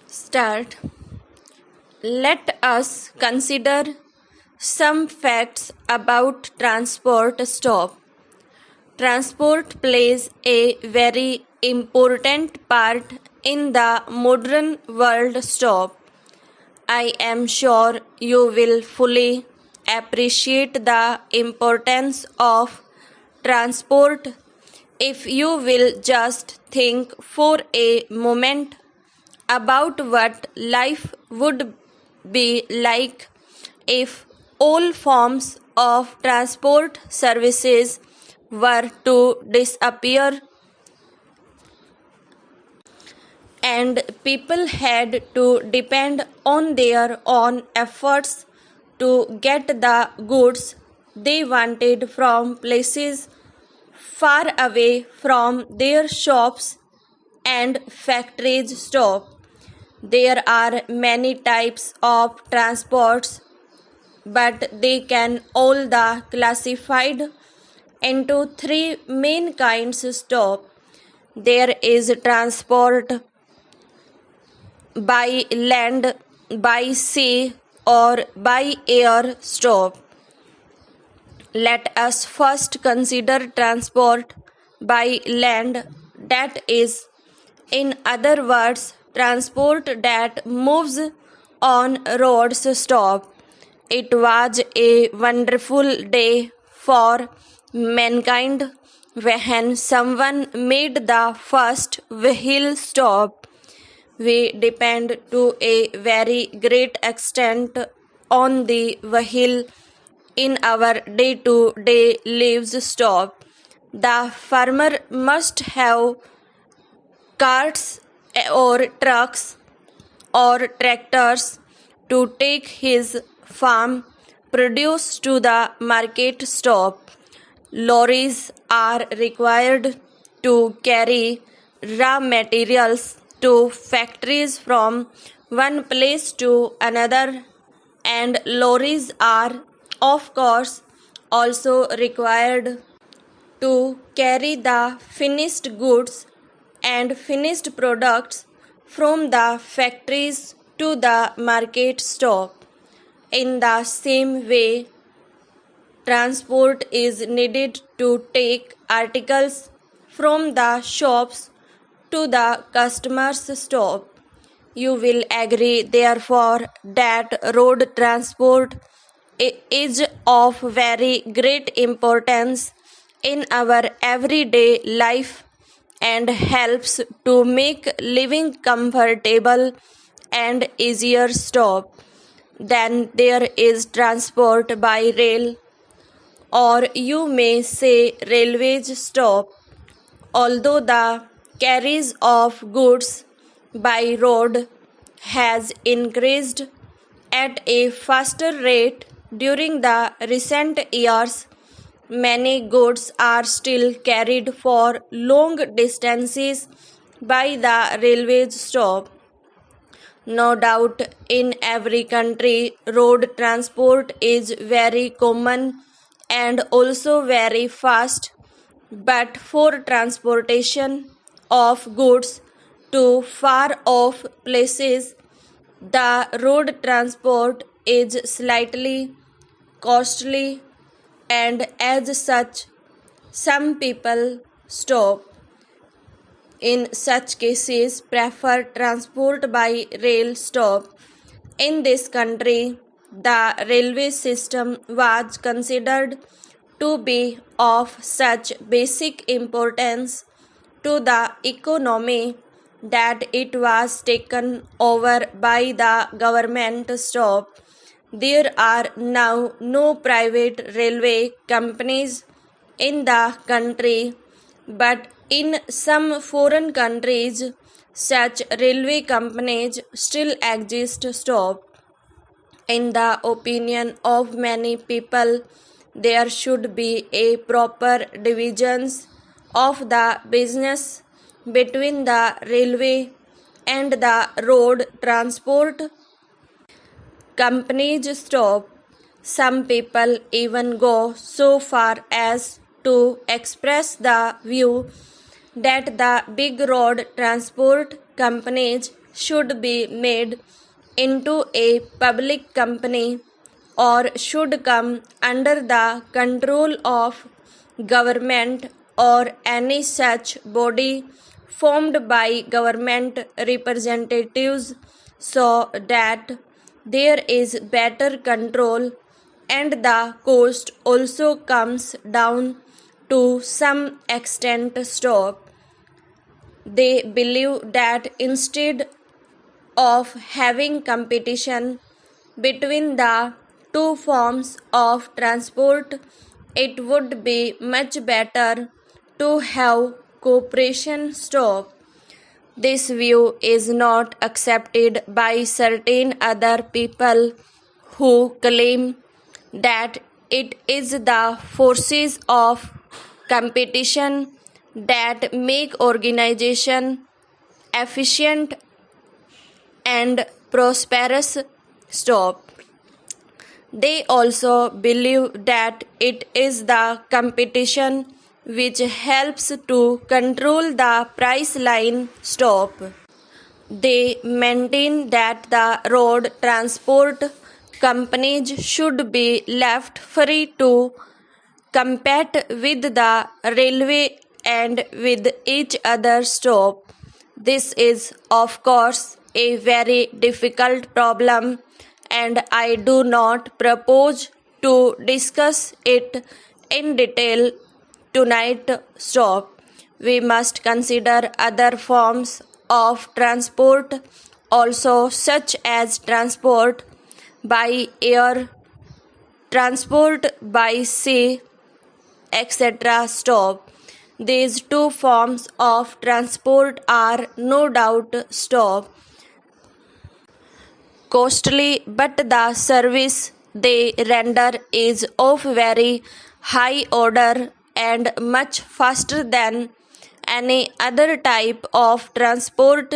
Start. Let us consider some facts about transport stop. Transport plays a very important part in the modern world stop. I am sure you will fully appreciate the importance of transport if you will just think for a moment about what life would be like if all forms of transport services were to disappear and people had to depend on their own efforts to get the goods they wanted from places far away from their shops and factories stop. There are many types of transports, but they can all the classified into three main kinds stop. There is transport by land, by sea, or by air stop. Let us first consider transport by land, that is, in other words, transport that moves on roads stop. It was a wonderful day for mankind when someone made the first wheel stop. We depend to a very great extent on the wheel in our day-to-day lives stop. The farmer must have carts or trucks or tractors to take his farm produce to the market stop. Lorries are required to carry raw materials to factories from one place to another, and lorries are, of course, also required to carry the finished goods and finished products from the factories to the market stop. In the same way, transport is needed to take articles from the shops to the customer's stop. You will agree, therefore, that road transport is of very great importance in our everyday life and helps to make living comfortable and easier stop. Then there is transport by rail, or you may say railways stop. Although the carriage of goods by road has increased at a faster rate during the recent years, many goods are still carried for long distances by the railway stop. No doubt, in every country, road transport is very common and also very fast, but for transportation of goods to far off places, the road transport is slightly costly, and as such, some people stop. In such cases, prefer transport by rail stop. In this country, the railway system was considered to be of such basic importance to the economy that it was taken over by the government stop. There are now no private railway companies in the country, but in some foreign countries, such railway companies still exist stop. In the opinion of many people, there should be a proper divisions of the business between the railway and the road transport companies stop. Some people even go so far as to express the view that the big road transport companies should be made into a public company or should come under the control of government or any such body formed by government representatives so that there is better control and the cost also comes down to some extent. Stop. They believe that instead of having competition between the two forms of transport, it would be much better to have cooperation. Stop. This view is not accepted by certain other people who claim that it is the forces of competition that make organization efficient and prosperous. Stop. They also believe that it is the competition which helps to control the price line. Stop. They maintain that the road transport companies should be left free to compete with the railway and with each other. Stop. This is, of course, a very difficult problem, and I do not propose to discuss it in detail tonight. Stop. We must consider other forms of transport also, such as transport by air, transport by sea, etc. Stop. These two forms of transport are no doubt stop costly, but the service they render is of very high order and much faster than any other type of transport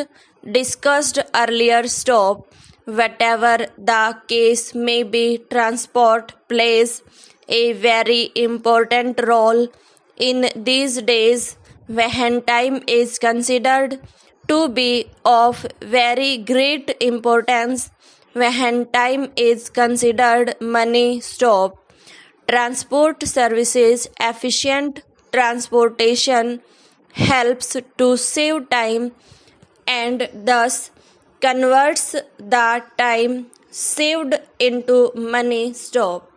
discussed earlier. Stop. Whatever the case may be, transport plays a very important role in these days when time is considered to be of very great importance, when time is considered money. Stop. Transport services efficient transportation helps to save time and thus converts the time saved into money. Stop.